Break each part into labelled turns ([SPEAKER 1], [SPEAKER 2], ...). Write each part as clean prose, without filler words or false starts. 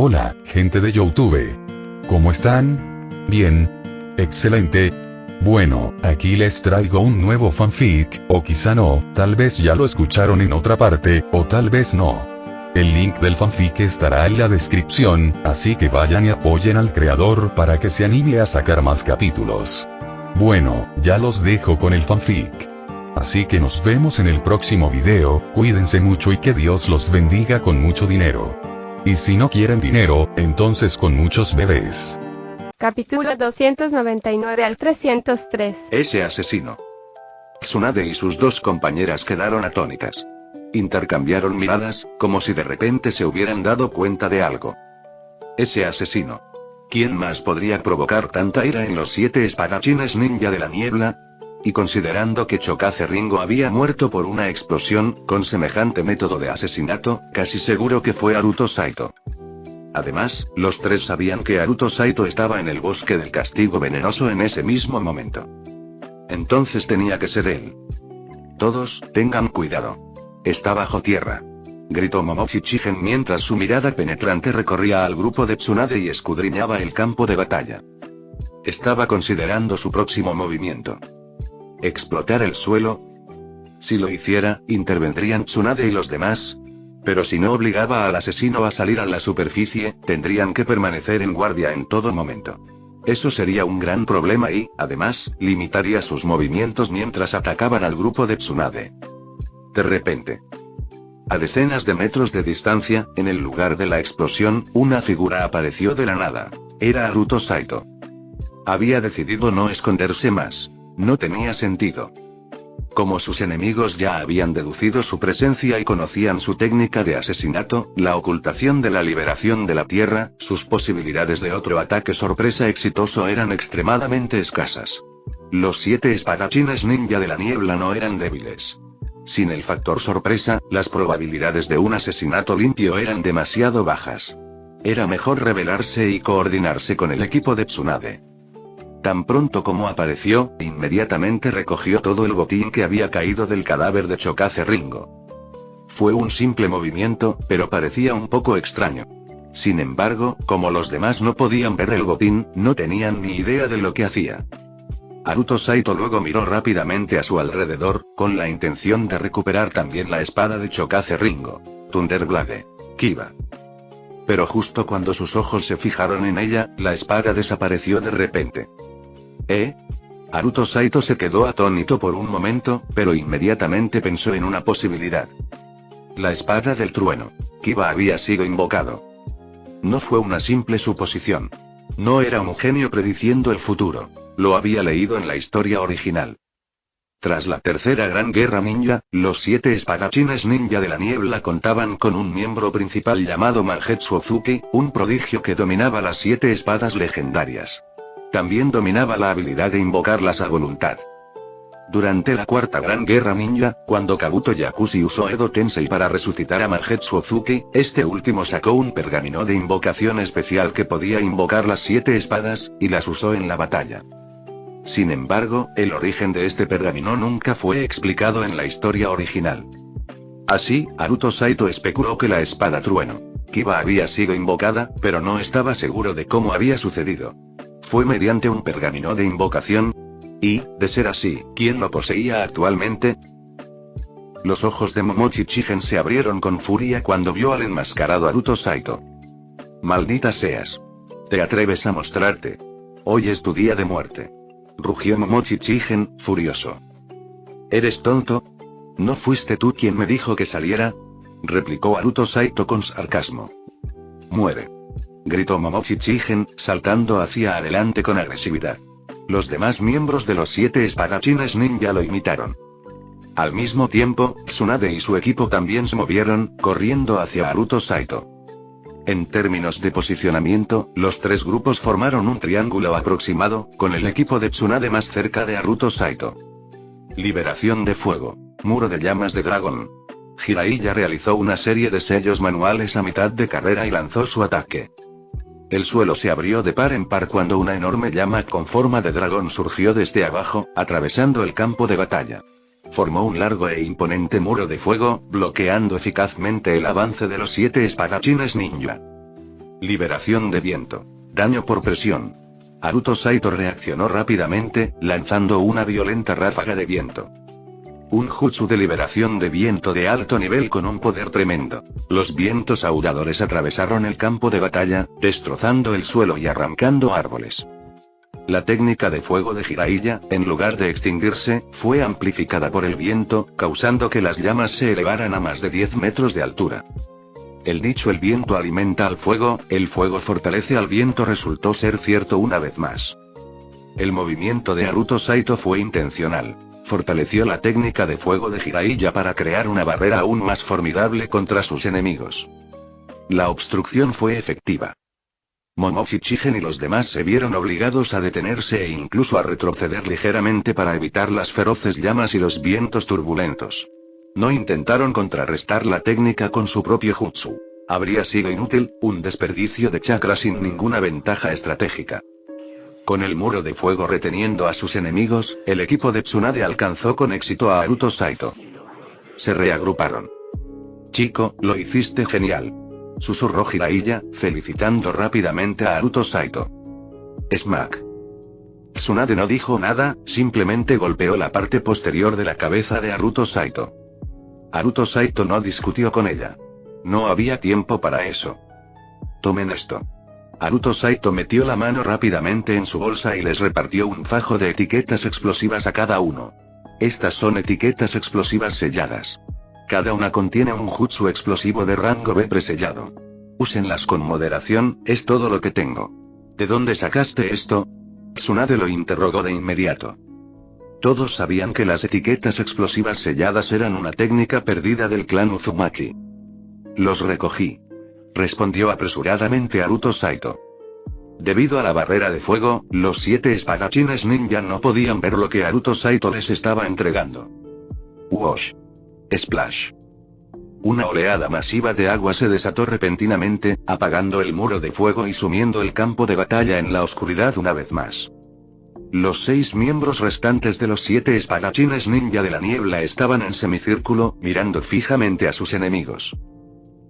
[SPEAKER 1] Hola, gente de YouTube. ¿Cómo están? Bien. Excelente. Bueno, aquí les traigo un nuevo fanfic, o quizá no, tal vez ya lo escucharon en otra parte, o tal vez no. El link del fanfic estará en la descripción, así que vayan y apoyen al creador para que se anime a sacar más capítulos. Bueno, ya los dejo con el fanfic. Así que nos vemos en el próximo video, cuídense mucho y que Dios los bendiga con mucho dinero. Y si no quieren dinero, entonces con muchos bebés.
[SPEAKER 2] Capítulo 299 al 303.
[SPEAKER 3] Ese asesino. Tsunade y sus dos compañeras quedaron atónitas. Intercambiaron miradas, como si de repente se hubieran dado cuenta de algo. Ese asesino. ¿Quién más podría provocar tanta ira en los 7 espadachines ninja de la niebla? Y considerando que Chokaze Ringo había muerto por una explosión, con semejante método de asesinato, casi seguro que fue Haruto Saito. Además, los tres sabían que Haruto Saito estaba en el bosque del castigo venenoso en ese mismo momento. Entonces tenía que ser él. Todos, tengan cuidado. Está bajo tierra. Gritó Momochi Chigen mientras su mirada penetrante recorría al grupo de Tsunade y escudriñaba el campo de batalla. Estaba considerando su próximo movimiento. ¿Explotar el suelo? Si lo hiciera, intervendrían Tsunade y los demás. Pero si no obligaba al asesino a salir a la superficie, tendrían que permanecer en guardia en todo momento. Eso sería un gran problema y, además, limitaría sus movimientos mientras atacaban al grupo de Tsunade. De repente, a decenas de metros de distancia, en el lugar de la explosión, una figura apareció de la nada. Era Haruto Saito. Había decidido no esconderse más. No tenía sentido. Como sus enemigos ya habían deducido su presencia y conocían su técnica de asesinato, la ocultación de la liberación de la Tierra, sus posibilidades de otro ataque sorpresa exitoso eran extremadamente escasas. Los 7 espadachines ninja de la niebla no eran débiles. Sin el factor sorpresa, las probabilidades de un asesinato limpio eran demasiado bajas. Era mejor rebelarse y coordinarse con el equipo de Tsunade. Tan pronto como apareció, inmediatamente recogió todo el botín que había caído del cadáver de Chokaze Ringo. Fue un simple movimiento, pero parecía un poco extraño. Sin embargo, como los demás no podían ver el botín, no tenían ni idea de lo que hacía. Haruto Saito luego miró rápidamente a su alrededor, con la intención de recuperar también la espada de Chokaze Ringo. Thunderblade. Kiba. Pero justo cuando sus ojos se fijaron en ella, la espada desapareció de repente. Haruto Saito se quedó atónito por un momento, pero inmediatamente pensó en una posibilidad. La espada del trueno. Kiba había sido invocado. No fue una simple suposición. No era un genio prediciendo el futuro. Lo había leído en la historia original. Tras la tercera gran guerra ninja, los 7 espadachines ninja de la niebla contaban con un miembro principal llamado Mangetsu Ozuki, un prodigio que dominaba las 7 espadas legendarias. También dominaba la habilidad de invocarlas a voluntad. Durante la cuarta gran guerra ninja, cuando Kabuto Yakushi usó Edo Tensei para resucitar a Mangetsu Ozuki, este último sacó un pergamino de invocación especial que podía invocar las 7 espadas, y las usó en la batalla. Sin embargo, el origen de este pergamino nunca fue explicado en la historia original. Así, Haruto Saito especuló que la espada trueno Kiba había sido invocada, pero no estaba seguro de cómo había sucedido. ¿Fue mediante un pergamino de invocación? Y, de ser así, ¿quién lo poseía actualmente? Los ojos de Momochi Chigen se abrieron con furia cuando vio al enmascarado Haruto Saito. Maldita seas. ¿Te atreves a mostrarte? Hoy es tu día de muerte. Rugió Momochi Chigen, furioso. ¿Eres tonto? ¿No fuiste tú quien me dijo que saliera? Replicó Haruto Saito con sarcasmo. Muere. Gritó Momochi Chigen, saltando hacia adelante con agresividad. Los demás miembros de los 7 espadachines ninja lo imitaron. Al mismo tiempo, Tsunade y su equipo también se movieron, corriendo hacia Haruto Saito. En términos de posicionamiento, los tres grupos formaron un triángulo aproximado, con el equipo de Tsunade más cerca de Haruto Saito. Liberación de fuego. Muro de llamas de dragón. Jiraiya realizó una serie de sellos manuales a mitad de carrera y lanzó su ataque. El suelo se abrió de par en par cuando una enorme llama con forma de dragón surgió desde abajo, atravesando el campo de batalla. Formó un largo e imponente muro de fuego, bloqueando eficazmente el avance de los 7 espadachines ninja. Liberación de viento. Daño por presión. Haruto Saito reaccionó rápidamente, lanzando una violenta ráfaga de viento. Un jutsu de liberación de viento de alto nivel con un poder tremendo. Los vientos aulladores atravesaron el campo de batalla, destrozando el suelo y arrancando árboles. La técnica de fuego de Jiraiya, en lugar de extinguirse, fue amplificada por el viento, causando que las llamas se elevaran a más de 10 metros de altura. El dicho "el viento alimenta al fuego, el fuego fortalece al viento" resultó ser cierto una vez más. El movimiento de Haruto Saito fue intencional. Fortaleció la técnica de fuego de Jiraiya para crear una barrera aún más formidable contra sus enemigos. La obstrucción fue efectiva. Momochi Chigen y los demás se vieron obligados a detenerse e incluso a retroceder ligeramente para evitar las feroces llamas y los vientos turbulentos. No intentaron contrarrestar la técnica con su propio jutsu. Habría sido inútil, un desperdicio de chakra sin ninguna ventaja estratégica. Con el muro de fuego reteniendo a sus enemigos, el equipo de Tsunade alcanzó con éxito a Haruto Saito. Se reagruparon. "Chico, lo hiciste genial", susurró Jiraiya, felicitando rápidamente a Haruto Saito. Smack. Tsunade no dijo nada, simplemente golpeó la parte posterior de la cabeza de Haruto Saito. Haruto Saito no discutió con ella. No había tiempo para eso. "Tomen esto". Haruto Saito metió la mano rápidamente en su bolsa y les repartió un fajo de etiquetas explosivas a cada uno. Estas son etiquetas explosivas selladas. Cada una contiene un jutsu explosivo de rango B presellado. Úsenlas con moderación, es todo lo que tengo. ¿De dónde sacaste esto?, Tsunade lo interrogó de inmediato. Todos sabían que las etiquetas explosivas selladas eran una técnica perdida del clan Uzumaki. "Los recogí", respondió apresuradamente Haruto Saito. Debido a la barrera de fuego, los 7 espadachines ninja no podían ver lo que Haruto Saito les estaba entregando. Wash. Splash. Una oleada masiva de agua se desató repentinamente, apagando el muro de fuego y sumiendo el campo de batalla en la oscuridad una vez más. Los 6 miembros restantes de los 7 espadachines ninja de la niebla estaban en semicírculo, mirando fijamente a sus enemigos.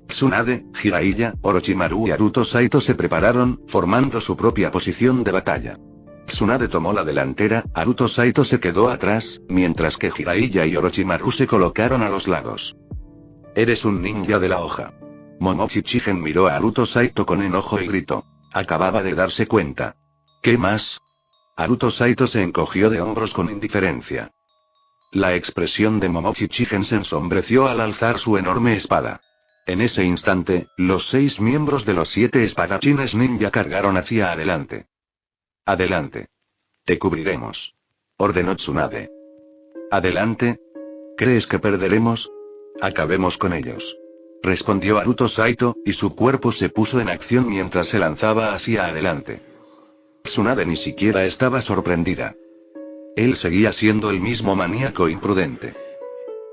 [SPEAKER 3] Tsunade, Jiraiya, Orochimaru y Haruto Saito se prepararon, formando su propia posición de batalla. Tsunade tomó la delantera, Haruto Saito se quedó atrás, mientras que Jiraiya y Orochimaru se colocaron a los lados. "Eres un ninja de la hoja". Momochi Chigen miró a Haruto Saito con enojo y gritó. Acababa de darse cuenta. ¿Qué más? Haruto Saito se encogió de hombros con indiferencia. La expresión de Momochi Chigen se ensombreció al alzar su enorme espada. En ese instante, los 6 miembros de los 7 espadachines ninja cargaron hacia adelante. "Adelante. Te cubriremos", ordenó Tsunade. "Adelante. ¿Crees que perderemos? Acabemos con ellos", respondió Haruto Saito, y su cuerpo se puso en acción mientras se lanzaba hacia adelante. Tsunade ni siquiera estaba sorprendida. Él seguía siendo el mismo maníaco imprudente.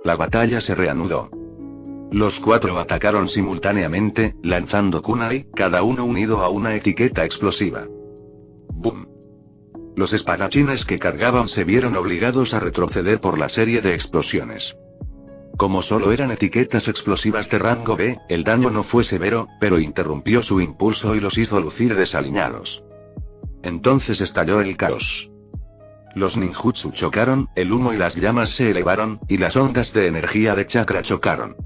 [SPEAKER 3] La batalla se reanudó. Los 4 atacaron simultáneamente, lanzando kunai, cada uno unido a una etiqueta explosiva. ¡Bum! Los espadachines que cargaban se vieron obligados a retroceder por la serie de explosiones. Como solo eran etiquetas explosivas de rango B, el daño no fue severo, pero interrumpió su impulso y los hizo lucir desaliñados. Entonces estalló el caos. Los ninjutsu chocaron, el humo y las llamas se elevaron, y las ondas de energía de chakra chocaron.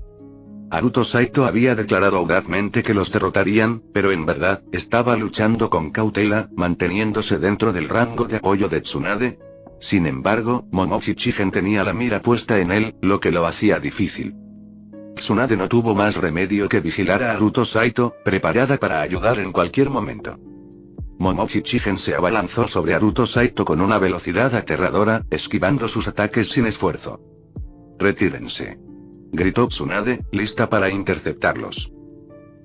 [SPEAKER 3] Haruto Saito había declarado audazmente que los derrotarían, pero en verdad, estaba luchando con cautela, manteniéndose dentro del rango de apoyo de Tsunade. Sin embargo, Momochi Chigen tenía la mira puesta en él, lo que lo hacía difícil. Tsunade no tuvo más remedio que vigilar a Haruto Saito, preparada para ayudar en cualquier momento. Momochi Chigen se abalanzó sobre Haruto Saito con una velocidad aterradora, esquivando sus ataques sin esfuerzo. «Retírense», gritó Tsunade, lista para interceptarlos.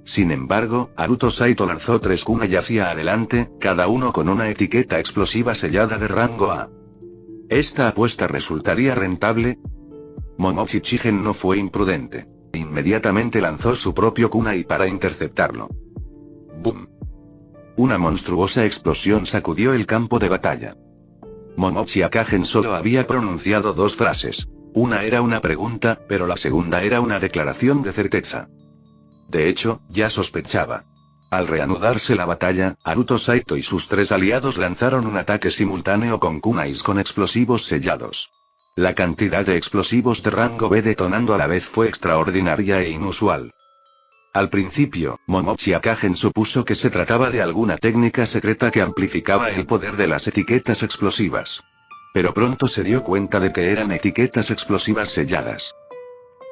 [SPEAKER 3] Sin embargo, Haruto Saito lanzó 3 kunai hacia adelante, cada uno con una etiqueta explosiva sellada de rango A. ¿Esta apuesta resultaría rentable? Momochi Chigen no fue imprudente. Inmediatamente lanzó su propio kunai para interceptarlo. ¡Bum! Una monstruosa explosión sacudió el campo de batalla. Momochi Akagen solo había pronunciado 2 frases. Una era una pregunta, pero la segunda era una declaración de certeza. De hecho, ya sospechaba. Al reanudarse la batalla, Haruto Saito y sus 3 aliados lanzaron un ataque simultáneo con kunais con explosivos sellados. La cantidad de explosivos de rango B detonando a la vez fue extraordinaria e inusual. Al principio, Momochi Akagen supuso que se trataba de alguna técnica secreta que amplificaba el poder de las etiquetas explosivas. Pero pronto se dio cuenta de que eran etiquetas explosivas selladas.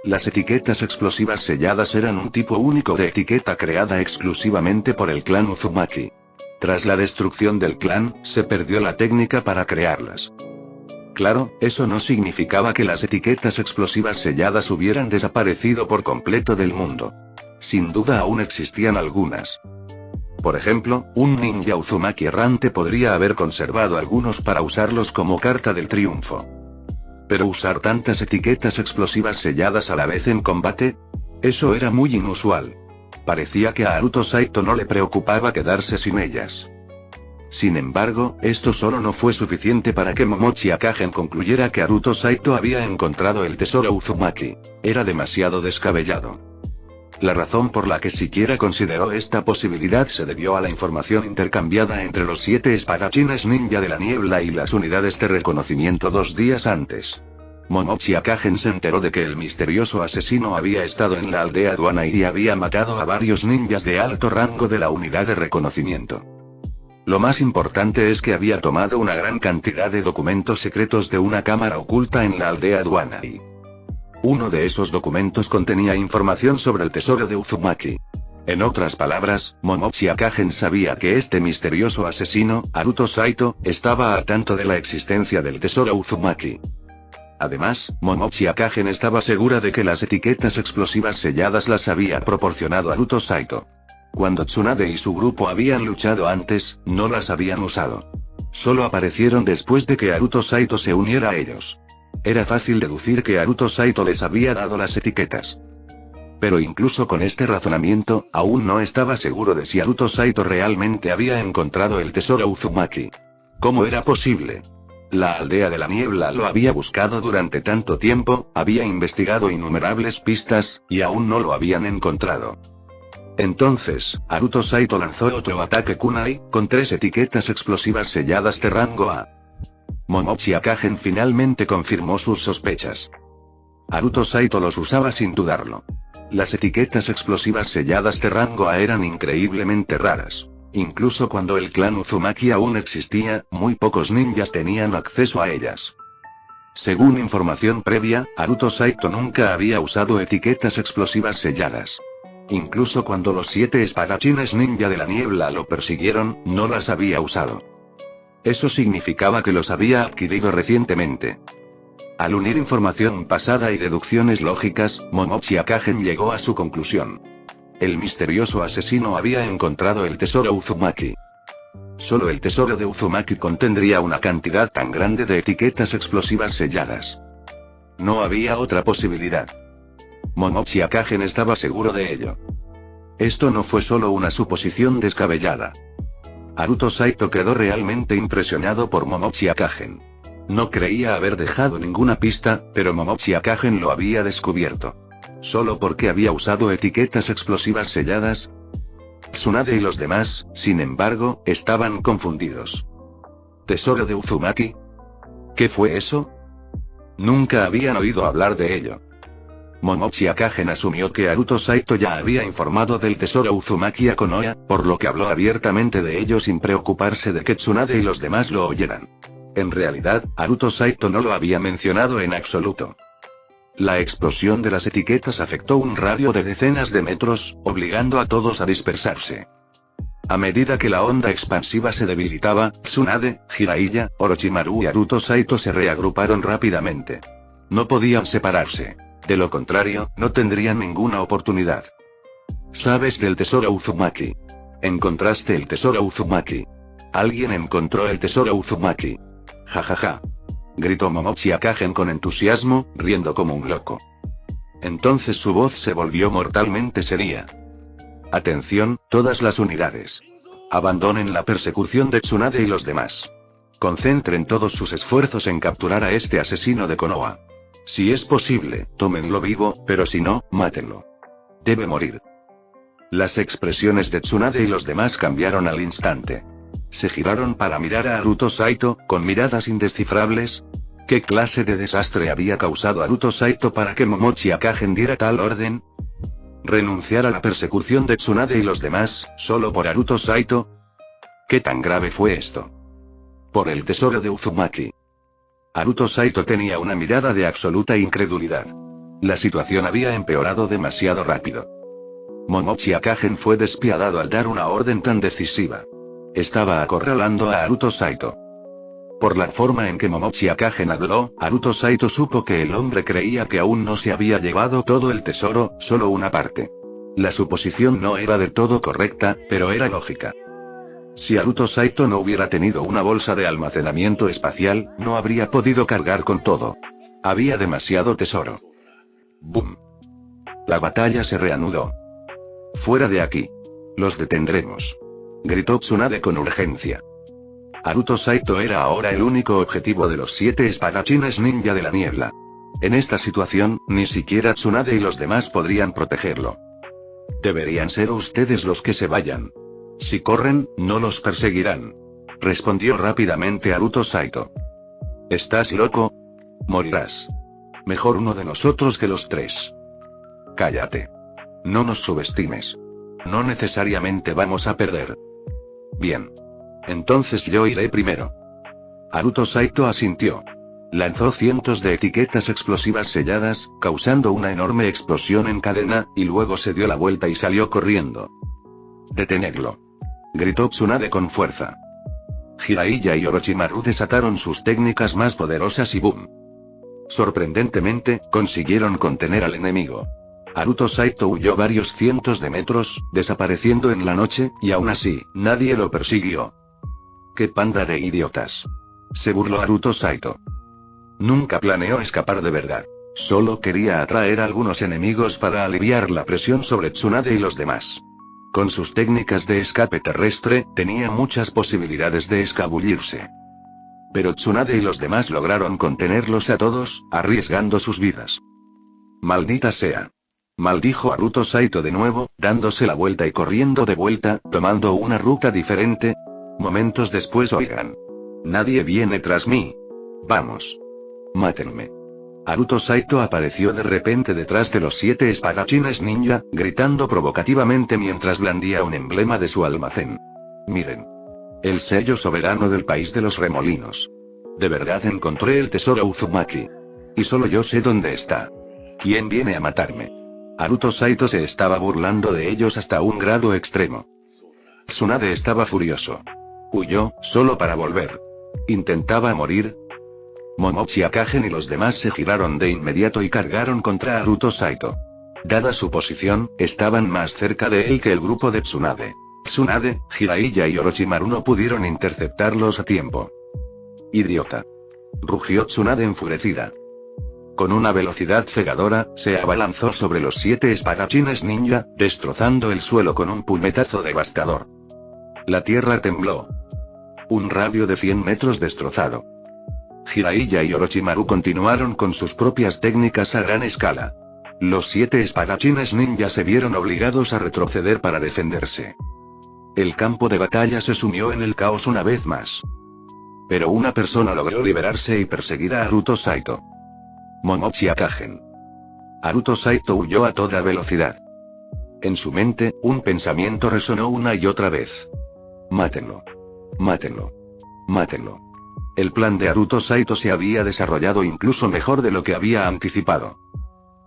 [SPEAKER 3] Las etiquetas explosivas selladas eran un tipo único de etiqueta creada exclusivamente por el clan Uzumaki. Tras la destrucción del clan, se perdió la técnica para crearlas. Claro, eso no significaba que las etiquetas explosivas selladas hubieran desaparecido por completo del mundo. Sin duda aún existían algunas. Por ejemplo, un ninja Uzumaki errante podría haber conservado algunos para usarlos como carta del triunfo. Pero usar tantas etiquetas explosivas selladas a la vez en combate, eso era muy inusual. Parecía que a Haruto Saito no le preocupaba quedarse sin ellas. Sin embargo, esto solo no fue suficiente para que Momochi Akagen concluyera que Haruto Saito había encontrado el tesoro Uzumaki. Era demasiado descabellado. La razón por la que siquiera consideró esta posibilidad se debió a la información intercambiada entre los 7 espadachines ninja de la niebla y las unidades de reconocimiento 2 días antes. Momochi Akagen se enteró de que el misterioso asesino había estado en la aldea aduana y había matado a varios ninjas de alto rango de la unidad de reconocimiento. Lo más importante es que había tomado una gran cantidad de documentos secretos de una cámara oculta en la aldea aduana y uno de esos documentos contenía información sobre el tesoro de Uzumaki. En otras palabras, Momochi Akagen sabía que este misterioso asesino, Haruto Saito, estaba al tanto de la existencia del tesoro Uzumaki. Además, Momochi Akagen estaba segura de que las etiquetas explosivas selladas las había proporcionado Haruto Saito. Cuando Tsunade y su grupo habían luchado antes, no las habían usado. Solo aparecieron después de que Haruto Saito se uniera a ellos. Era fácil deducir que Haruto Saito les había dado las etiquetas. Pero incluso con este razonamiento, aún no estaba seguro de si Haruto Saito realmente había encontrado el tesoro Uzumaki. ¿Cómo era posible? La aldea de la niebla lo había buscado durante tanto tiempo, había investigado innumerables pistas, y aún no lo habían encontrado. Entonces, Haruto Saito lanzó otro ataque kunai, con 3 etiquetas explosivas selladas de rango A. Momochi Akagen finalmente confirmó sus sospechas. Haruto Saito los usaba sin dudarlo. Las etiquetas explosivas selladas de rango A eran increíblemente raras. Incluso cuando el clan Uzumaki aún existía, muy pocos ninjas tenían acceso a ellas. Según información previa, Haruto Saito nunca había usado etiquetas explosivas selladas. Incluso cuando los 7 espadachines ninja de la niebla lo persiguieron, no las había usado. Eso significaba que los había adquirido recientemente. Al unir información pasada y deducciones lógicas, Momochi Akagen llegó a su conclusión. El misterioso asesino había encontrado el tesoro Uzumaki. Solo el tesoro de Uzumaki contendría una cantidad tan grande de etiquetas explosivas selladas. No había otra posibilidad. Momochi Akagen estaba seguro de ello. Esto no fue solo una suposición descabellada. Haruto Saito quedó realmente impresionado por Momochi Akagen. No creía haber dejado ninguna pista, pero Momochi Akagen lo había descubierto. ¿Solo porque había usado etiquetas explosivas selladas? Tsunade y los demás, sin embargo, estaban confundidos. ¿Tesoro de Uzumaki? ¿Qué fue eso? Nunca habían oído hablar de ello. Momochi Akagen asumió que Haruto Saito ya había informado del tesoro Uzumaki a Konoha, por lo que habló abiertamente de ello sin preocuparse de que Tsunade y los demás lo oyeran. En realidad, Haruto Saito no lo había mencionado en absoluto. La explosión de las etiquetas afectó un radio de decenas de metros, obligando a todos a dispersarse. A medida que la onda expansiva se debilitaba, Tsunade, Jiraiya, Orochimaru y Haruto Saito se reagruparon rápidamente. No podían separarse. De lo contrario, no tendrían ninguna oportunidad. ¿Sabes del tesoro Uzumaki? ¿Encontraste el tesoro Uzumaki? ¿Alguien encontró el tesoro Uzumaki? Jajaja. Gritó Momochi Akagen con entusiasmo, riendo como un loco. Entonces su voz se volvió mortalmente seria. Atención, todas las unidades. Abandonen la persecución de Tsunade y los demás. Concentren todos sus esfuerzos en capturar a este asesino de Konoha. Si es posible, tómenlo vivo, pero si no, mátenlo. Debe morir. Las expresiones de Tsunade y los demás cambiaron al instante. Se giraron para mirar a Haruto Saito, con miradas indescifrables. ¿Qué clase de desastre había causado Haruto Saito para que Momochi Akagen diera tal orden? ¿Renunciar a la persecución de Tsunade y los demás, solo por Haruto Saito? ¿Qué tan grave fue esto? Por el tesoro de Uzumaki. Haruto Saito tenía una mirada de absoluta incredulidad. La situación había empeorado demasiado rápido. Momochi Akagen fue despiadado al dar una orden tan decisiva. Estaba acorralando a Haruto Saito. Por la forma en que Momochi Akagen habló, Haruto Saito supo que el hombre creía que aún no se había llevado todo el tesoro, solo una parte. La suposición no era del todo correcta, pero era lógica. Si Haruto Saito no hubiera tenido una bolsa de almacenamiento espacial, no habría podido cargar con todo. Había demasiado tesoro. ¡Bum! La batalla se reanudó. ¡Fuera de aquí! Los detendremos. Gritó Tsunade con urgencia. Haruto Saito era ahora el único objetivo de los 7 espadachines ninja de la niebla. En esta situación, ni siquiera Tsunade y los demás podrían protegerlo. Deberían ser ustedes los que se vayan. Si corren, no los perseguirán. Respondió rápidamente Haruto Saito. ¿Estás loco? Morirás. Mejor uno de nosotros que los 3. Cállate. No nos subestimes. No necesariamente vamos a perder. Bien. Entonces yo iré primero. Haruto Saito asintió. Lanzó cientos de etiquetas explosivas selladas, causando una enorme explosión en cadena, y luego se dio la vuelta y salió corriendo. ¡Detenedlo! Gritó Tsunade con fuerza. Jiraiya y Orochimaru desataron sus técnicas más poderosas y boom. Sorprendentemente, consiguieron contener al enemigo. Haruto Saito huyó varios cientos de metros, desapareciendo en la noche, y aún así, nadie lo persiguió. ¡Qué panda de idiotas! Se burló Haruto Saito. Nunca planeó escapar de verdad. Solo quería atraer a algunos enemigos para aliviar la presión sobre Tsunade y los demás. Con sus técnicas de escape terrestre, tenía muchas posibilidades de escabullirse. Pero Tsunade y los demás lograron contenerlos a todos, arriesgando sus vidas. ¡Maldita sea! Maldijo Haruto Saito de nuevo, dándose la vuelta y corriendo de vuelta, tomando una ruta diferente. Momentos después oigan. Nadie viene tras mí. Vamos. Mátenme. Haruto Saito apareció de repente detrás de los 7 espadachines ninja, gritando provocativamente mientras blandía un emblema de su almacén. Miren. El sello soberano del país de los remolinos. De verdad encontré el tesoro Uzumaki. Y solo yo sé dónde está. ¿Quién viene a matarme? Haruto Saito se estaba burlando de ellos hasta un grado extremo. Tsunade estaba furioso. Huyó, solo para volver. ¿Intentaba morir? Momochi Akagen y los demás se giraron de inmediato y cargaron contra Haruto Saito. Dada su posición, estaban más cerca de él que el grupo de Tsunade. Tsunade, Jiraiya y Orochimaru no pudieron interceptarlos a tiempo. ¡Idiota! Rugió Tsunade enfurecida. Con una velocidad cegadora, se abalanzó sobre los 7 espadachines ninja, destrozando el suelo con un puñetazo devastador. La tierra tembló. Un radio de 100 metros destrozado. Jiraiya y Orochimaru continuaron con sus propias técnicas a gran escala. Los 7 espadachines ninja se vieron obligados a retroceder para defenderse. El campo de batalla se sumió en el caos una vez más. Pero una persona logró liberarse y perseguir a Haruto Saito. Momochi Akagen. Haruto Saito huyó a toda velocidad. En su mente, un pensamiento resonó una y otra vez. Mátenlo. Mátenlo. Mátenlo. El plan de Haruto Saito se había desarrollado incluso mejor de lo que había anticipado.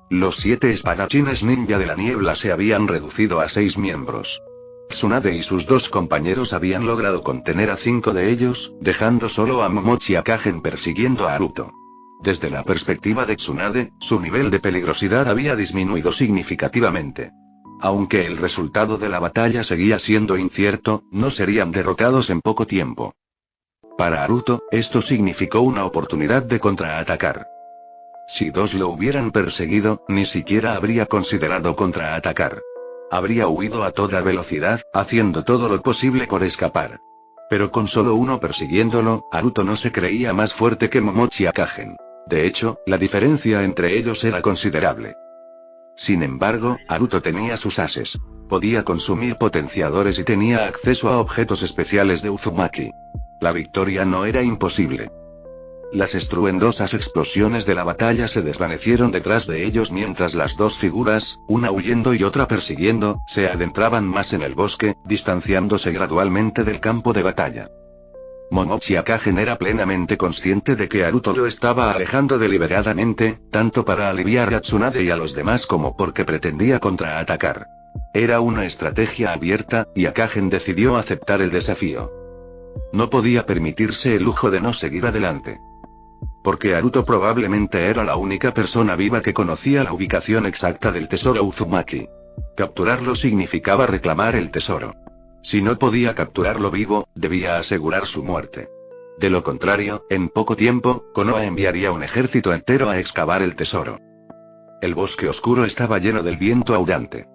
[SPEAKER 3] Los 7 espadachines ninja de la niebla se habían reducido a 6 miembros. Tsunade y sus 2 compañeros habían logrado contener a 5 de ellos, dejando solo a Momochi Akagen persiguiendo a Haruto. Desde la perspectiva de Tsunade, su nivel de peligrosidad había disminuido significativamente. Aunque el resultado de la batalla seguía siendo incierto, no serían derrotados en poco tiempo. Para Haruto, esto significó una oportunidad de contraatacar. Si 2 lo hubieran perseguido, ni siquiera habría considerado contraatacar. Habría huido a toda velocidad, haciendo todo lo posible por escapar. Pero con solo uno persiguiéndolo, Haruto no se creía más fuerte que Momochi Akagen. De hecho, la diferencia entre ellos era considerable. Sin embargo, Naruto tenía sus ases. Podía consumir potenciadores y tenía acceso a objetos especiales de Uzumaki. La victoria no era imposible. Las estruendosas explosiones de la batalla se desvanecieron detrás de ellos mientras las dos figuras, una huyendo y otra persiguiendo, se adentraban más en el bosque, distanciándose gradualmente del campo de batalla. Momochi Akagen era plenamente consciente de que Naruto lo estaba alejando deliberadamente, tanto para aliviar a Tsunade y a los demás como porque pretendía contraatacar. Era una estrategia abierta, y Akagen decidió aceptar el desafío. No podía permitirse el lujo de no seguir adelante. Porque Naruto probablemente era la única persona viva que conocía la ubicación exacta del tesoro Uzumaki. Capturarlo significaba reclamar el tesoro. Si no podía capturarlo vivo, debía asegurar su muerte. De lo contrario, en poco tiempo, Konoha enviaría un ejército entero a excavar el tesoro. El bosque oscuro estaba lleno del viento aullante.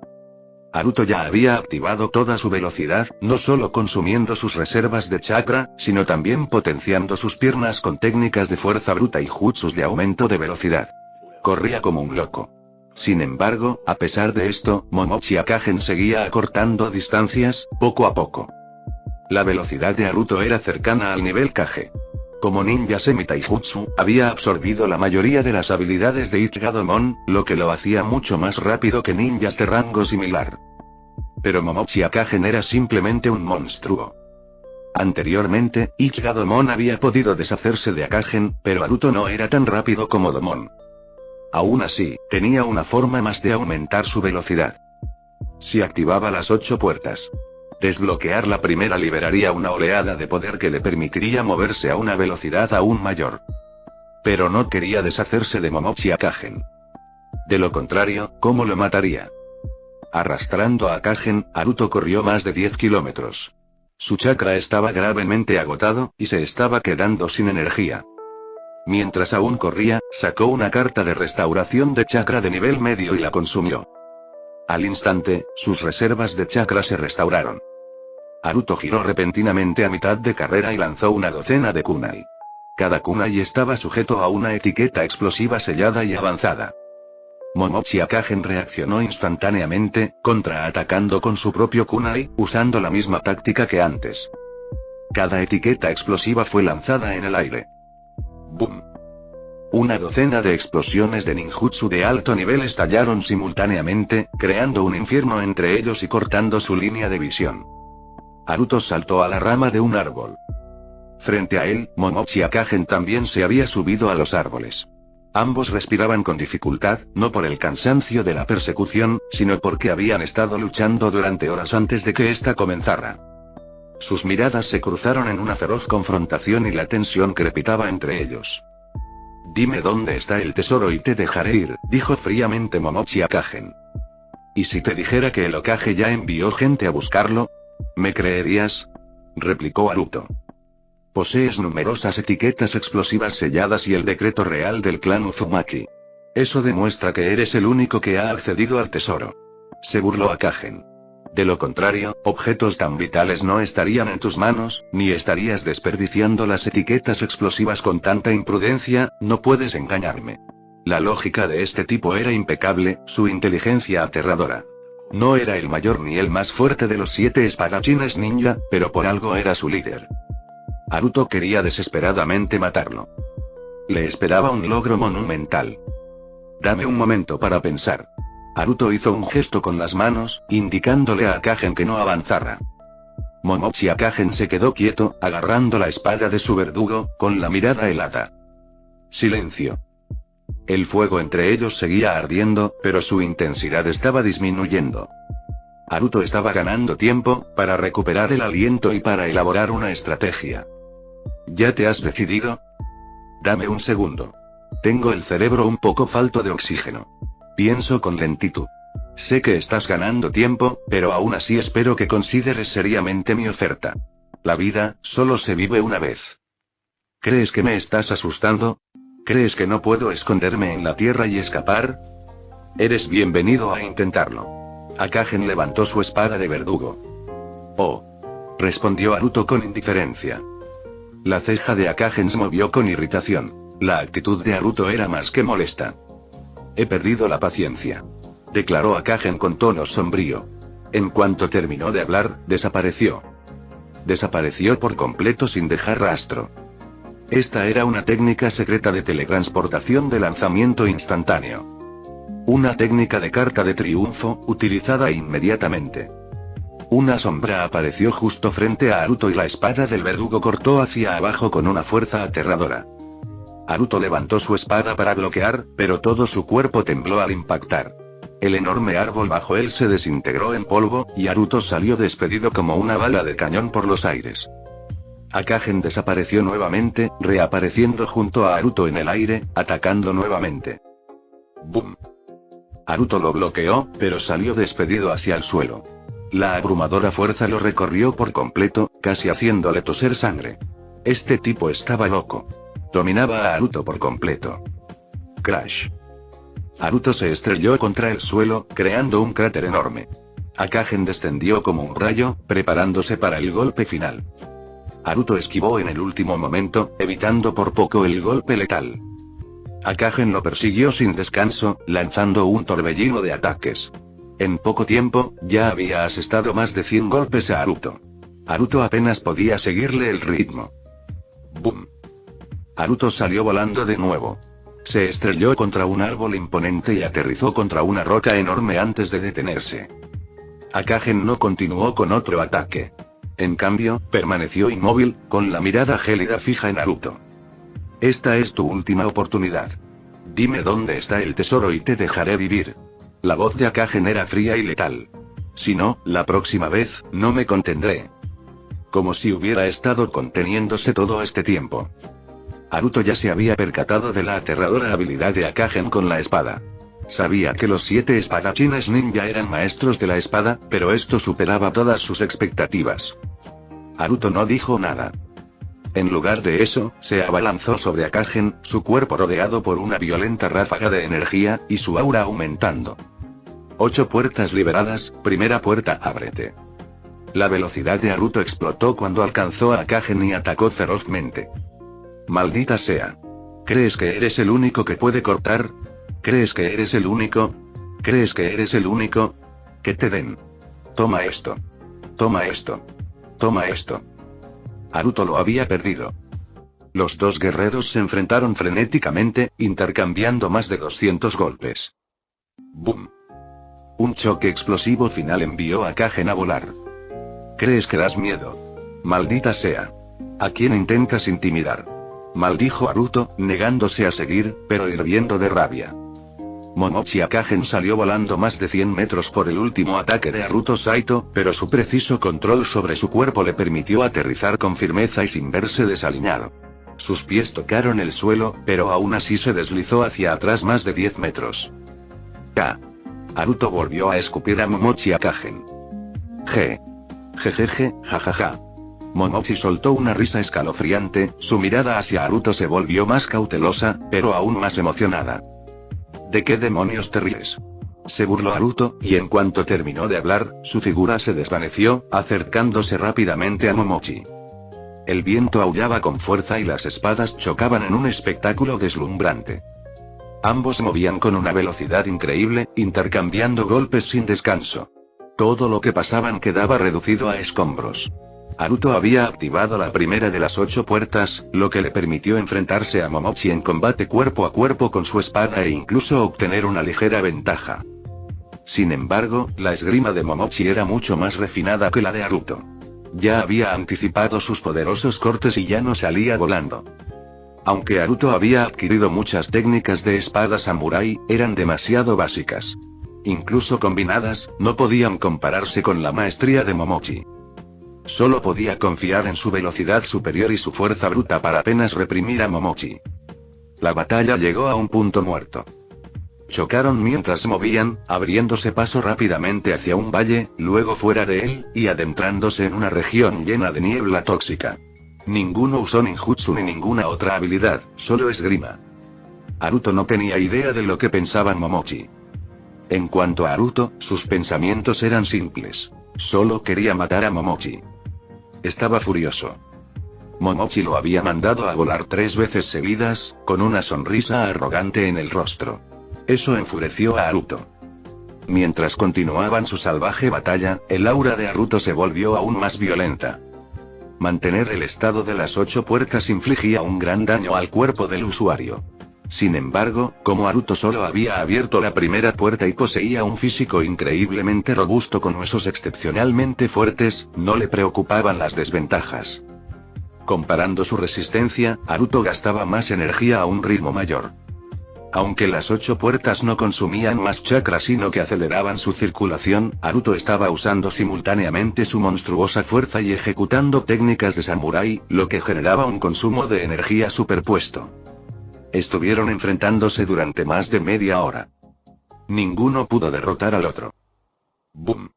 [SPEAKER 3] Naruto ya había activado toda su velocidad, no solo consumiendo sus reservas de chakra, sino también potenciando sus piernas con técnicas de fuerza bruta y jutsus de aumento de velocidad. Corría como un loco. Sin embargo, a pesar de esto, Momochi Akagen seguía acortando distancias, poco a poco. La velocidad de Naruto era cercana al nivel Kage. Como ninja semi-taijutsu, había absorbido la mayoría de las habilidades de Ichigadomon, lo que lo hacía mucho más rápido que ninjas de rango similar. Pero Momochi Akagen era simplemente un monstruo. Anteriormente, Ichigadomon había podido deshacerse de Akagen, pero Naruto no era tan rápido como Domon. Aún así, tenía una forma más de aumentar su velocidad. Si activaba las 8 puertas. Desbloquear la primera liberaría una oleada de poder que le permitiría moverse a una velocidad aún mayor. Pero no quería deshacerse de Momochi Akagen. De lo contrario, ¿cómo lo mataría? Arrastrando a Akagen, Naruto corrió más de 10 kilómetros. Su chakra estaba gravemente agotado, y se estaba quedando sin energía. Mientras aún corría, sacó una carta de restauración de chakra de nivel medio y la consumió. Al instante, sus reservas de chakra se restauraron. Naruto giró repentinamente a mitad de carrera y lanzó una docena de kunai. Cada kunai estaba sujeto a una etiqueta explosiva sellada y avanzada. Momochi Akagen reaccionó instantáneamente, contraatacando con su propio kunai, usando la misma táctica que antes. Cada etiqueta explosiva fue lanzada en el aire. ¡Bum! Una docena de explosiones de ninjutsu de alto nivel estallaron simultáneamente, creando un infierno entre ellos y cortando su línea de visión. Naruto saltó a la rama de un árbol. Frente a él, Momochi Akagen también se había subido a los árboles. Ambos respiraban con dificultad, no por el cansancio de la persecución, sino porque habían estado luchando durante horas antes de que ésta comenzara. Sus miradas se cruzaron en una feroz confrontación y la tensión crepitaba entre ellos. «Dime dónde está el tesoro y te dejaré ir», dijo fríamente Momochi Akagen. «¿Y si te dijera que el Hokage ya envió gente a buscarlo? ¿Me creerías?», replicó Naruto. «Posees numerosas etiquetas explosivas selladas y el decreto real del clan Uzumaki. Eso demuestra que eres el único que ha accedido al tesoro», se burló Akagen. «De lo contrario, objetos tan vitales no estarían en tus manos, ni estarías desperdiciando las etiquetas explosivas con tanta imprudencia, no puedes engañarme». La lógica de este tipo era impecable, su inteligencia aterradora. No era el mayor ni el más fuerte de los 7 espadachines ninja, pero por algo era su líder. Naruto quería desesperadamente matarlo. Le esperaba un logro monumental. «Dame un momento para pensar». Naruto hizo un gesto con las manos, indicándole a Akagen que no avanzara. Momochi Akagen se quedó quieto, agarrando la espada de su verdugo, con la mirada helada. Silencio. El fuego entre ellos seguía ardiendo, pero su intensidad estaba disminuyendo. Naruto estaba ganando tiempo, para recuperar el aliento y para elaborar una estrategia. ¿Ya te has decidido? Dame un segundo. Tengo el cerebro un poco falto de oxígeno. Pienso con lentitud. Sé que estás ganando tiempo, pero aún así espero que consideres seriamente mi oferta. La vida, solo se vive una vez. ¿Crees que me estás asustando? ¿Crees que no puedo esconderme en la tierra y escapar? Eres bienvenido a intentarlo. Akagen levantó su espada de verdugo. Oh. Respondió Naruto con indiferencia. La ceja de Akagen se movió con irritación. La actitud de Naruto era más que molesta. He perdido la paciencia. declaró Akagen con tono sombrío. En cuanto terminó de hablar, desapareció. Desapareció por completo sin dejar rastro. Esta era una técnica secreta de teletransportación de lanzamiento instantáneo. Una técnica de carta de triunfo, utilizada inmediatamente. Una sombra apareció justo frente a Haruto y la espada del verdugo cortó hacia abajo con una fuerza aterradora. Haruto levantó su espada para bloquear, pero todo su cuerpo tembló al impactar. El enorme árbol bajo él se desintegró en polvo, y Haruto salió despedido como una bala de cañón por los aires. Akagen desapareció nuevamente, reapareciendo junto a Haruto en el aire, atacando nuevamente. ¡Bum! Haruto lo bloqueó, pero salió despedido hacia el suelo. La abrumadora fuerza lo recorrió por completo, casi haciéndole toser sangre. Este tipo estaba loco. Dominaba a Haruto por completo. Crash. Haruto se estrelló contra el suelo, creando un cráter enorme. Akagen descendió como un rayo, preparándose para el golpe final. Haruto esquivó en el último momento, evitando por poco el golpe letal. Akagen lo persiguió sin descanso, lanzando un torbellino de ataques. En poco tiempo, ya había asestado más de 100 golpes a Haruto. Haruto apenas podía seguirle el ritmo. ¡Bum! Haruto salió volando de nuevo. Se estrelló contra un árbol imponente y aterrizó contra una roca enorme antes de detenerse. Akagen no continuó con otro ataque. En cambio, permaneció inmóvil, con la mirada gélida fija en Haruto. Esta es tu última oportunidad. Dime dónde está el tesoro y te dejaré vivir. La voz de Akagen era fría y letal. Si no, la próxima vez, no me contendré. Como si hubiera estado conteniéndose todo este tiempo. Haruto ya se había percatado de la aterradora habilidad de Akagen con la espada. Sabía que los 7 espadachines ninja eran maestros de la espada, pero esto superaba todas sus expectativas. Haruto no dijo nada. En lugar de eso, se abalanzó sobre Akagen, su cuerpo rodeado por una violenta ráfaga de energía, y su aura aumentando. 8 puertas liberadas, primera puerta ábrete. La velocidad de Haruto explotó cuando alcanzó a Akagen y atacó ferozmente. Maldita sea. ¿Crees que eres el único que puede cortar? ¿Crees que eres el único? ¿Crees que eres el único? Que te den. Toma esto. Toma esto. Toma esto. Haruto lo había perdido. Los dos guerreros se enfrentaron frenéticamente, intercambiando más de 200 golpes. ¡Bum! Un choque explosivo final envió a Akagen a volar. ¿Crees que das miedo? Maldita sea. ¿A quién intentas intimidar? Maldijo Haruto, negándose a seguir, pero hirviendo de rabia. Momochi Akagen salió volando más de 100 metros por el último ataque de Haruto Saito, pero su preciso control sobre su cuerpo le permitió aterrizar con firmeza y sin verse desaliñado. Sus pies tocaron el suelo, pero aún así se deslizó hacia atrás más de 10 metros. ¡Ka! Haruto volvió a escupir a Momochi Akagen. Jejeje, jajaja. Momochi soltó una risa escalofriante, su mirada hacia Haruto se volvió más cautelosa, pero aún más emocionada. ¿De qué demonios te ríes? Se burló Haruto, y en cuanto terminó de hablar, su figura se desvaneció, acercándose rápidamente a Momochi. El viento aullaba con fuerza y las espadas chocaban en un espectáculo deslumbrante. Ambos movían con una velocidad increíble, intercambiando golpes sin descanso. Todo lo que pasaban quedaba reducido a escombros. Haruto había activado la primera de las 8 puertas, lo que le permitió enfrentarse a Momochi en combate cuerpo a cuerpo con su espada e incluso obtener una ligera ventaja. Sin embargo, la esgrima de Momochi era mucho más refinada que la de Haruto. Ya había anticipado sus poderosos cortes y ya no salía volando. Aunque Haruto había adquirido muchas técnicas de espada samurái, eran demasiado básicas. Incluso combinadas, no podían compararse con la maestría de Momochi. Solo podía confiar en su velocidad superior y su fuerza bruta para apenas reprimir a Momochi. La batalla llegó a un punto muerto. Chocaron mientras movían, abriéndose paso rápidamente hacia un valle, luego fuera de él, y adentrándose en una región llena de niebla tóxica. Ninguno usó ninjutsu ni ninguna otra habilidad, solo esgrima. Haruto no tenía idea de lo que pensaba Momochi. En cuanto a Haruto, sus pensamientos eran simples. Solo quería matar a Momochi. Estaba furioso. Momochi lo había mandado a volar 3 veces seguidas, con una sonrisa arrogante en el rostro. Eso enfureció a Haruto. Mientras continuaban su salvaje batalla, el aura de Haruto se volvió aún más violenta. Mantener el estado de las 8 puertas infligía un gran daño al cuerpo del usuario. Sin embargo, como Haruto solo había abierto la primera puerta y poseía un físico increíblemente robusto con huesos excepcionalmente fuertes, no le preocupaban las desventajas. Comparando su resistencia, Haruto gastaba más energía a un ritmo mayor. Aunque las 8 puertas no consumían más chakra sino que aceleraban su circulación, Haruto estaba usando simultáneamente su monstruosa fuerza y ejecutando técnicas de samurái, lo que generaba un consumo de energía superpuesto. Estuvieron enfrentándose durante más de media hora. Ninguno pudo derrotar al otro. ¡Bum!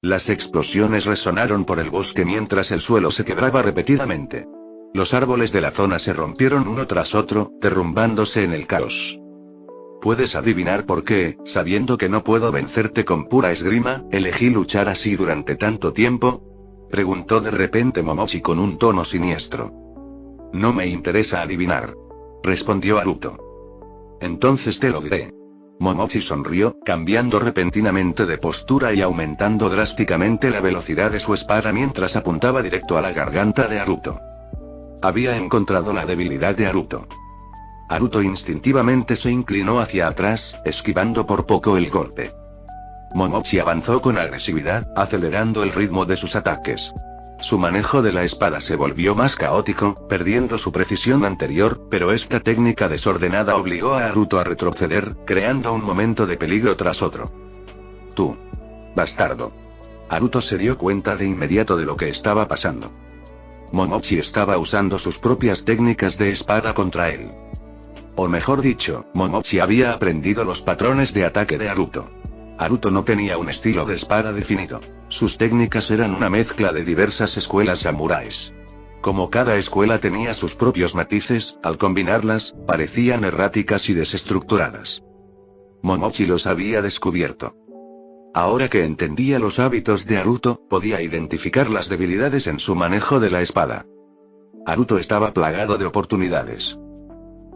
[SPEAKER 3] Las explosiones resonaron por el bosque mientras el suelo se quebraba repetidamente. Los árboles de la zona se rompieron uno tras otro, derrumbándose en el caos. ¿Puedes adivinar por qué, sabiendo que no puedo vencerte con pura esgrima, elegí luchar así durante tanto tiempo? Preguntó de repente Momochi con un tono siniestro. No me interesa adivinar, respondió Haruto. Entonces te lo diré. Momochi sonrió, cambiando repentinamente de postura y aumentando drásticamente la velocidad de su espada mientras apuntaba directo a la garganta de Haruto. Había encontrado la debilidad de Haruto. Haruto instintivamente se inclinó hacia atrás, esquivando por poco el golpe. Momochi avanzó con agresividad, acelerando el ritmo de sus ataques. Su manejo de la espada se volvió más caótico, perdiendo su precisión anterior, pero esta técnica desordenada obligó a Haruto a retroceder, creando un momento de peligro tras otro. Tú. Bastardo. Haruto se dio cuenta de inmediato de lo que estaba pasando. Momochi estaba usando sus propias técnicas de espada contra él. O mejor dicho, Momochi había aprendido los patrones de ataque de Haruto. Haruto no tenía un estilo de espada definido. Sus técnicas eran una mezcla de diversas escuelas samuráis. Como cada escuela tenía sus propios matices, al combinarlas, parecían erráticas y desestructuradas. Momochi los había descubierto. Ahora que entendía los hábitos de Haruto, podía identificar las debilidades en su manejo de la espada. Haruto estaba plagado de oportunidades.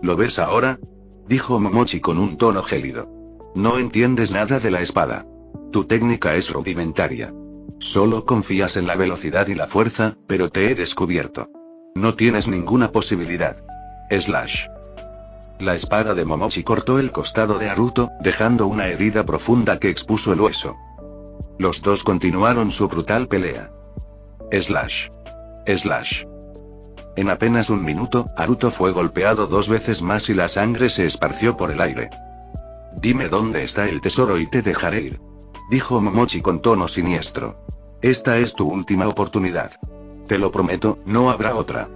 [SPEAKER 3] ¿Lo ves ahora?, dijo Momochi con un tono gélido. No entiendes nada de la espada. Tu técnica es rudimentaria. Solo confías en la velocidad y la fuerza, pero te he descubierto. No tienes ninguna posibilidad. Slash. La espada de Momochi cortó el costado de Haruto, dejando una herida profunda que expuso el hueso. Los dos continuaron su brutal pelea. Slash. Slash. En apenas un minuto, Haruto fue golpeado 2 veces más y la sangre se esparció por el aire. Dime dónde está el tesoro y te dejaré ir, dijo Momochi con tono siniestro. Esta es tu última oportunidad. Te lo prometo, no habrá otra.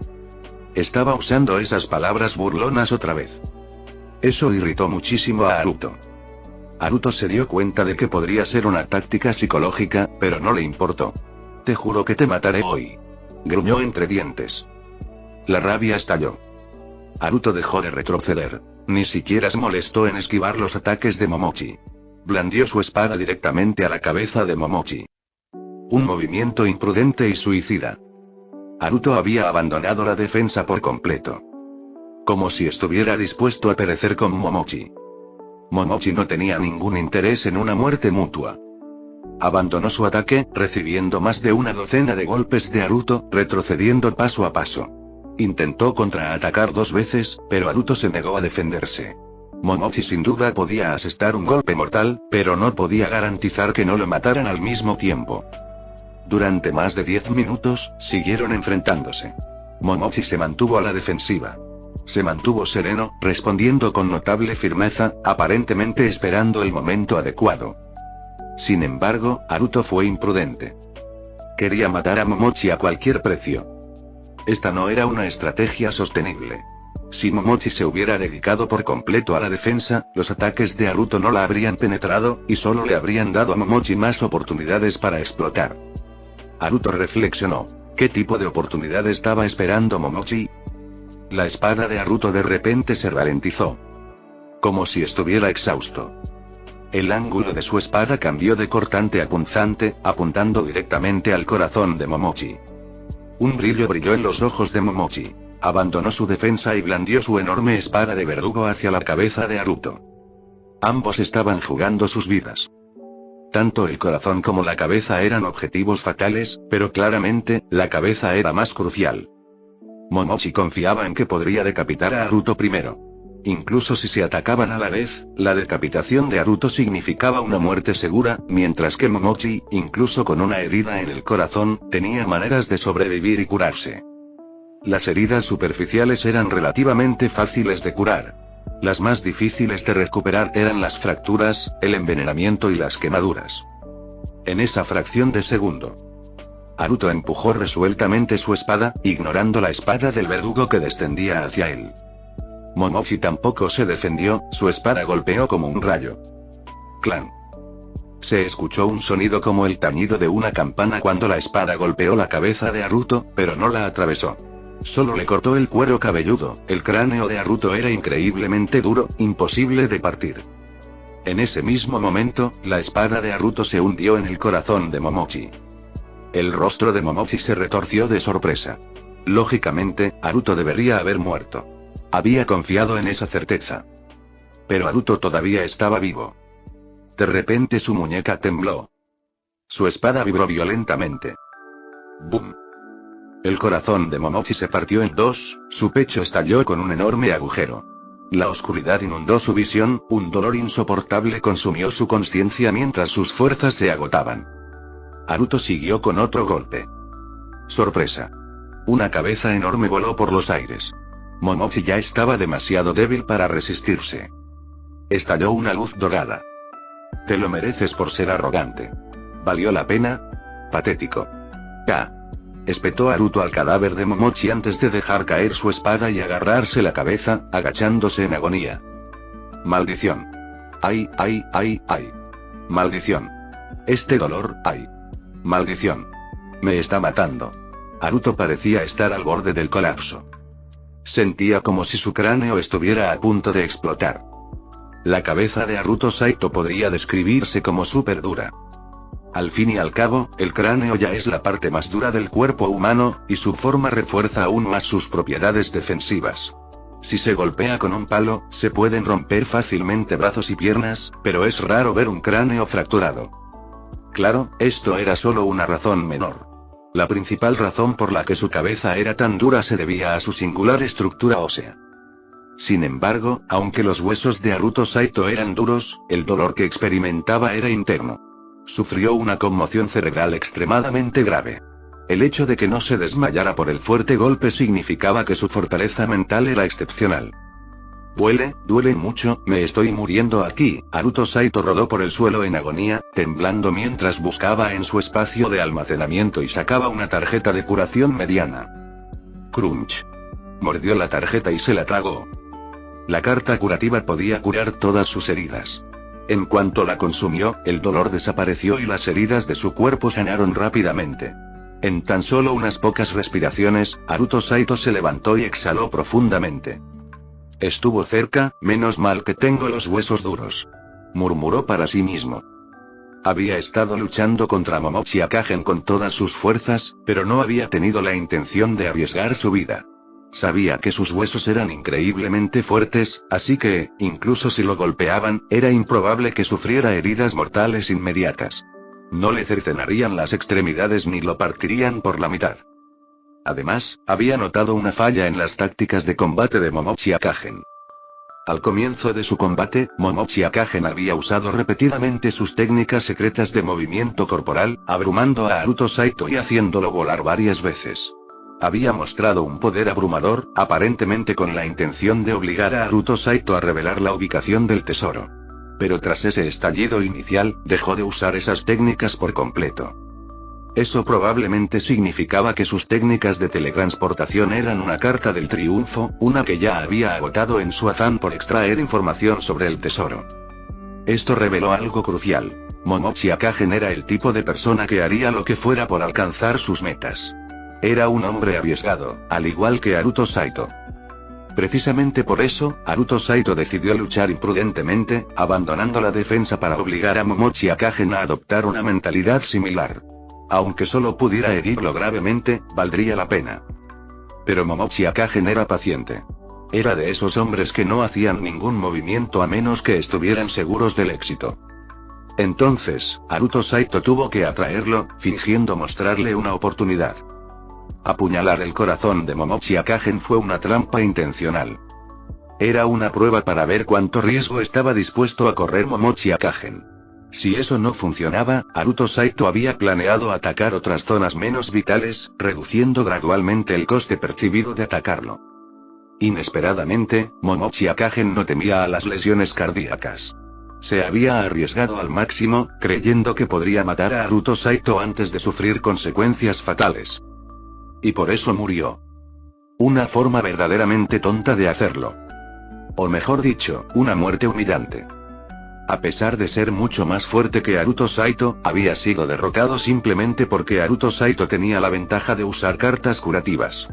[SPEAKER 3] Estaba usando esas palabras burlonas otra vez. Eso irritó muchísimo a Haruto. Haruto se dio cuenta de que podría ser una táctica psicológica, pero no le importó. Te juro que te mataré hoy, gruñó entre dientes. La rabia estalló. Haruto dejó de retroceder. Ni siquiera se molestó en esquivar los ataques de Momochi. Blandió su espada directamente a la cabeza de Momochi. Un movimiento imprudente y suicida. Haruto había abandonado la defensa por completo. Como si estuviera dispuesto a perecer con Momochi. Momochi no tenía ningún interés en una muerte mutua. Abandonó su ataque, recibiendo más de una docena de golpes de Haruto, retrocediendo paso a paso. Intentó contraatacar 2 veces, pero Haruto se negó a defenderse. Momochi sin duda podía asestar un golpe mortal, pero no podía garantizar que no lo mataran al mismo tiempo. Durante más de 10 minutos, siguieron enfrentándose. Momochi se mantuvo a la defensiva. Se mantuvo sereno, respondiendo con notable firmeza, aparentemente esperando el momento adecuado. Sin embargo, Haruto fue imprudente. Quería matar a Momochi a cualquier precio. Esta no era una estrategia sostenible. Si Momochi se hubiera dedicado por completo a la defensa, los ataques de Haruto no la habrían penetrado, y solo le habrían dado a Momochi más oportunidades para explotar. Haruto reflexionó. ¿Qué tipo de oportunidad estaba esperando Momochi? La espada de Haruto de repente se ralentizó. Como si estuviera exhausto. El ángulo de su espada cambió de cortante a punzante, apuntando directamente al corazón de Momochi. Un brillo brilló en los ojos de Momochi. Abandonó su defensa y blandió su enorme espada de verdugo hacia la cabeza de Haruto. Ambos estaban jugando sus vidas. Tanto el corazón como la cabeza eran objetivos fatales, pero claramente, la cabeza era más crucial. Momochi confiaba en que podría decapitar a Haruto primero. Incluso si se atacaban a la vez, la decapitación de Haruto significaba una muerte segura, mientras que Momochi, incluso con una herida en el corazón, tenía maneras de sobrevivir y curarse. Las heridas superficiales eran relativamente fáciles de curar. Las más difíciles de recuperar eran las fracturas, el envenenamiento y las quemaduras. En esa fracción de segundo, Haruto empujó resueltamente su espada, ignorando la espada del verdugo que descendía hacia él. Momochi tampoco se defendió, su espada golpeó como un rayo. ¡Clan! Se escuchó un sonido como el tañido de una campana cuando la espada golpeó la cabeza de Haruto, pero no la atravesó. Solo le cortó el cuero cabelludo. El cráneo de Haruto era increíblemente duro, imposible de partir. En ese mismo momento, la espada de Haruto se hundió en el corazón de Momochi. El rostro de Momochi se retorció de sorpresa. Lógicamente, Haruto debería haber muerto. Había confiado en esa certeza. Pero Haruto todavía estaba vivo. De repente su muñeca tembló. Su espada vibró violentamente. ¡Bum! El corazón de Momochi se partió en dos, su pecho estalló con un enorme agujero. La oscuridad inundó su visión, un dolor insoportable consumió su conciencia mientras sus fuerzas se agotaban. Haruto siguió con otro golpe. Sorpresa. Una cabeza enorme voló por los aires. Momochi ya estaba demasiado débil para resistirse. Estalló una luz dorada. Te lo mereces por ser arrogante. ¿Valió la pena? Patético. ¡Ah! Espetó Haruto al cadáver de Momochi antes de dejar caer su espada y agarrarse la cabeza, agachándose en agonía. Maldición. ¡Ay, ay, ay, ay! Maldición. Este dolor, ay. Maldición. Me está matando. Haruto parecía estar al borde del colapso. Sentía como si su cráneo estuviera a punto de explotar. La cabeza de Haruto Saito podría describirse como súper dura. Al fin y al cabo, el cráneo ya es la parte más dura del cuerpo humano, y su forma refuerza aún más sus propiedades defensivas. Si se golpea con un palo, se pueden romper fácilmente brazos y piernas, pero es raro ver un cráneo fracturado. Claro, esto era solo una razón menor. La principal razón por la que su cabeza era tan dura se debía a su singular estructura ósea. Sin embargo, aunque los huesos de Haruto Saito eran duros, el dolor que experimentaba era interno. Sufrió una conmoción cerebral extremadamente grave. El hecho de que no se desmayara por el fuerte golpe significaba que su fortaleza mental era excepcional. Duele mucho, me estoy muriendo aquí. Haruto Saito rodó por el suelo en agonía, temblando mientras buscaba en su espacio de almacenamiento y sacaba una tarjeta de curación mediana. Crunch. Mordió la tarjeta y se la tragó. La carta curativa podía curar todas sus heridas. En cuanto la consumió, el dolor desapareció y las heridas de su cuerpo sanaron rápidamente. En tan solo unas pocas respiraciones, Haruto Saito se levantó y exhaló profundamente. Estuvo cerca, menos mal que tengo los huesos duros. Murmuró para sí mismo. Había estado luchando contra Momochi Akagen con todas sus fuerzas, pero no había tenido la intención de arriesgar su vida. Sabía que sus huesos eran increíblemente fuertes, así que, incluso si lo golpeaban, era improbable que sufriera heridas mortales inmediatas. No le cercenarían las extremidades ni lo partirían por la mitad. Además, había notado una falla en las tácticas de combate de Momochi Akagen. Al comienzo de su combate, Momochi Akagen había usado repetidamente sus técnicas secretas de movimiento corporal, abrumando a Haruto Saito y haciéndolo volar varias veces. Había mostrado un poder abrumador, aparentemente con la intención de obligar a Haruto Saito a revelar la ubicación del tesoro. Pero tras ese estallido inicial, dejó de usar esas técnicas por completo. Eso probablemente significaba que sus técnicas de teletransportación eran una carta del triunfo, una que ya había agotado en su afán por extraer información sobre el tesoro. Esto reveló algo crucial. Momochi Akagen era el tipo de persona que haría lo que fuera por alcanzar sus metas. Era un hombre arriesgado, al igual que Haruto Saito. Precisamente por eso, Haruto Saito decidió luchar imprudentemente, abandonando la defensa para obligar a Momochi Akagen a adoptar una mentalidad similar. Aunque solo pudiera herirlo gravemente, valdría la pena. Pero Momochi Akagen era paciente. Era de esos hombres que no hacían ningún movimiento a menos que estuvieran seguros del éxito. Entonces, Haruto Saito tuvo que atraerlo, fingiendo mostrarle una oportunidad. Apuñalar el corazón de Momochi Akagen fue una trampa intencional. Era una prueba para ver cuánto riesgo estaba dispuesto a correr Momochi Akagen. Si eso no funcionaba, Haruto Saito había planeado atacar otras zonas menos vitales, reduciendo gradualmente el coste percibido de atacarlo. Inesperadamente, Momochi Akagen no temía a las lesiones cardíacas. Se había arriesgado al máximo, creyendo que podría matar a Haruto Saito antes de sufrir consecuencias fatales. Y por eso murió. Una forma verdaderamente tonta de hacerlo. O mejor dicho, una muerte humillante. A pesar de ser mucho más fuerte que Haruto Saito, había sido derrotado simplemente porque Haruto Saito tenía la ventaja de usar cartas curativas.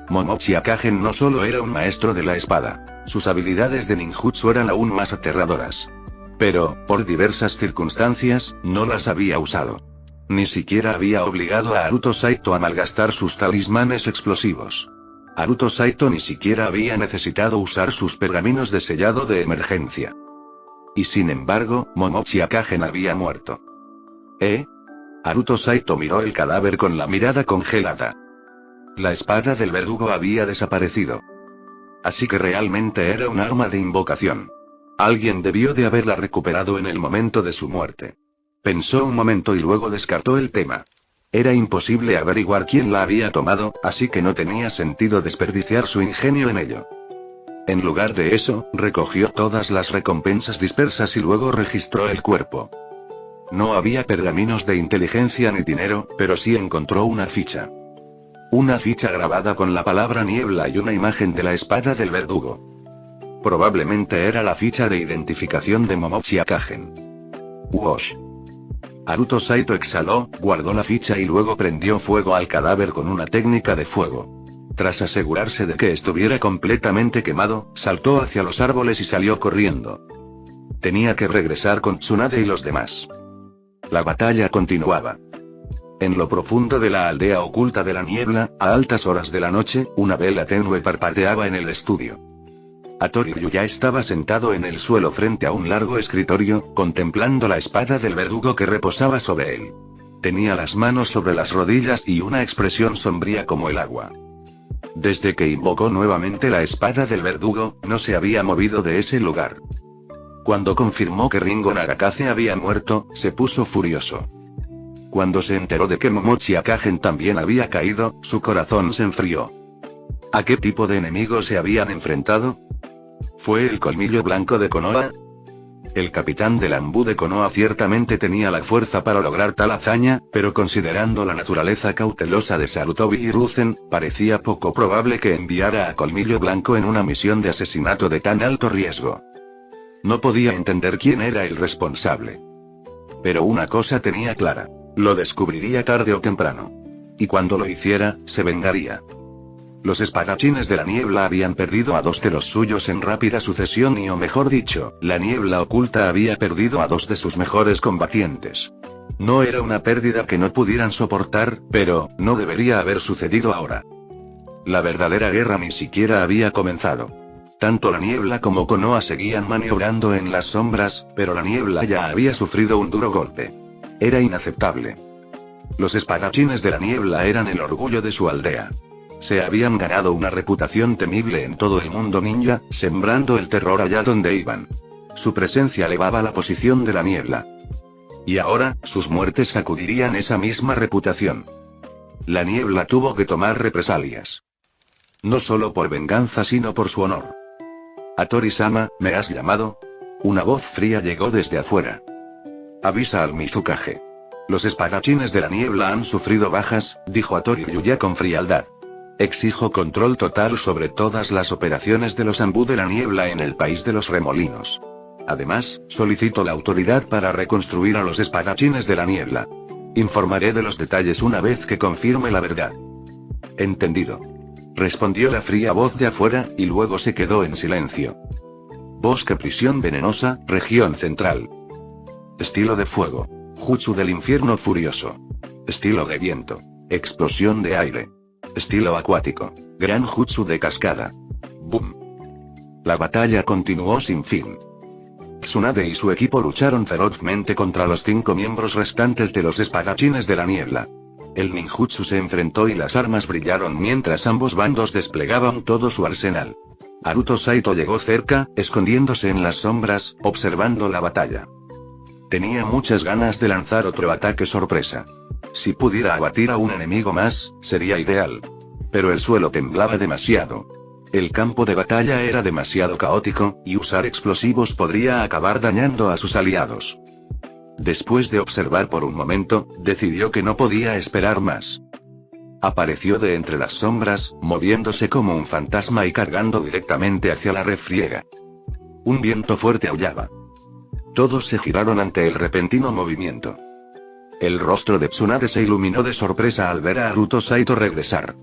[SPEAKER 3] Momochi Akagen no solo era un maestro de la espada, sus habilidades de ninjutsu eran aún más aterradoras. Pero, por diversas circunstancias, no las había usado. Ni siquiera había obligado a Haruto Saito a malgastar sus talismanes explosivos. Haruto Saito ni siquiera había necesitado usar sus pergaminos de sellado de emergencia. Y sin embargo, Momochi Akagen había muerto. Haruto Saito miró el cadáver con la mirada congelada. La espada del verdugo había desaparecido. Así que realmente era un arma de invocación. Alguien debió de haberla recuperado en el momento de su muerte. Pensó un momento y luego descartó el tema. Era imposible averiguar quién la había tomado, así que no tenía sentido desperdiciar su ingenio en ello. En lugar de eso, recogió todas las recompensas dispersas y luego registró el cuerpo. No había pergaminos de inteligencia ni dinero, pero sí encontró una ficha. Una ficha grabada con la palabra niebla y una imagen de la espada del verdugo. Probablemente era la ficha de identificación de Momochi Akagen. Wosh. Haruto Saito exhaló, guardó la ficha y luego prendió fuego al cadáver con una técnica de fuego. Tras asegurarse de que estuviera completamente quemado, saltó hacia los árboles y salió corriendo. Tenía que regresar con Tsunade y los demás. La batalla continuaba. En lo profundo de la aldea oculta de la niebla, a altas horas de la noche, una vela tenue parpadeaba en el estudio. Hattori Ryuya estaba sentado en el suelo frente a un largo escritorio, contemplando la espada del verdugo que reposaba sobre él. Tenía las manos sobre las rodillas y una expresión sombría como el agua. Desde que invocó nuevamente la espada del verdugo, no se había movido de ese lugar. Cuando confirmó que Ringo Nagakaze había muerto, se puso furioso. Cuando se enteró de que Momochi Akagen también había caído, su corazón se enfrió. ¿A qué tipo de enemigos se habían enfrentado? ¿Fue el colmillo blanco de Konoha? El capitán del Anbu de Konoha ciertamente tenía la fuerza para lograr tal hazaña, pero considerando la naturaleza cautelosa de Sarutobi Hiruzen, parecía poco probable que enviara a Colmillo Blanco en una misión de asesinato de tan alto riesgo. No podía entender quién era el responsable. Pero una cosa tenía clara: lo descubriría tarde o temprano. Y cuando lo hiciera, se vengaría. Los espadachines de la niebla habían perdido a 2 de los suyos en rápida sucesión y, o mejor dicho, la niebla oculta había perdido a 2 de sus mejores combatientes. No era una pérdida que no pudieran soportar, pero no debería haber sucedido ahora. La verdadera guerra ni siquiera había comenzado. Tanto la niebla como Konoha seguían maniobrando en las sombras, pero la niebla ya había sufrido un duro golpe. Era inaceptable. Los espadachines de la niebla eran el orgullo de su aldea. Se habían ganado una reputación temible en todo el mundo ninja, sembrando el terror allá donde iban. Su presencia elevaba la posición de la niebla. Y ahora, sus muertes sacudirían esa misma reputación. La niebla tuvo que tomar represalias. No solo por venganza sino por su honor. Hattori-sama, ¿me has llamado? Una voz fría llegó desde afuera. Avisa al Mizukage. Los espadachines de la niebla han sufrido bajas, dijo Hattori Ryuya con frialdad. Exijo control total sobre todas las operaciones de los Anbu de la niebla en el país de los remolinos. Además, solicito la autoridad para reconstruir a los espadachines de la niebla. Informaré de los detalles una vez que confirme la verdad. Entendido. Respondió la fría voz de afuera, y luego se quedó en silencio. Bosque prisión venenosa, región central. Estilo de fuego. Jutsu del infierno furioso. Estilo de viento. Explosión de aire. Estilo acuático. Gran jutsu de cascada. Boom. La batalla continuó sin fin. Tsunade y su equipo lucharon ferozmente contra los 5 miembros restantes de los espadachines de la niebla. El ninjutsu se enfrentó y las armas brillaron mientras ambos bandos desplegaban todo su arsenal. Haruto Saito llegó cerca, escondiéndose en las sombras, observando la batalla. Tenía muchas ganas de lanzar otro ataque sorpresa. Si pudiera abatir a un enemigo más, sería ideal. Pero el suelo temblaba demasiado. El campo de batalla era demasiado caótico, y usar explosivos podría acabar dañando a sus aliados. Después de observar por un momento, decidió que no podía esperar más. Apareció de entre las sombras, moviéndose como un fantasma y cargando directamente hacia la refriega. Un viento fuerte aullaba. Todos se giraron ante el repentino movimiento. El rostro de Tsunade se iluminó de sorpresa al ver a Haruto Saito regresar.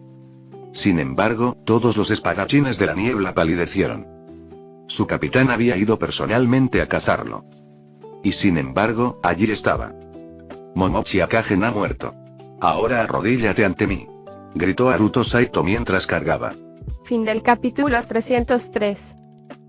[SPEAKER 3] Sin embargo, todos los espadachines de la niebla palidecieron. Su capitán había ido personalmente a cazarlo. Y sin embargo, allí estaba. Momochi Akagen ha muerto. Ahora arrodíllate ante mí, gritó Haruto Saito mientras cargaba.
[SPEAKER 2] Fin del capítulo 303.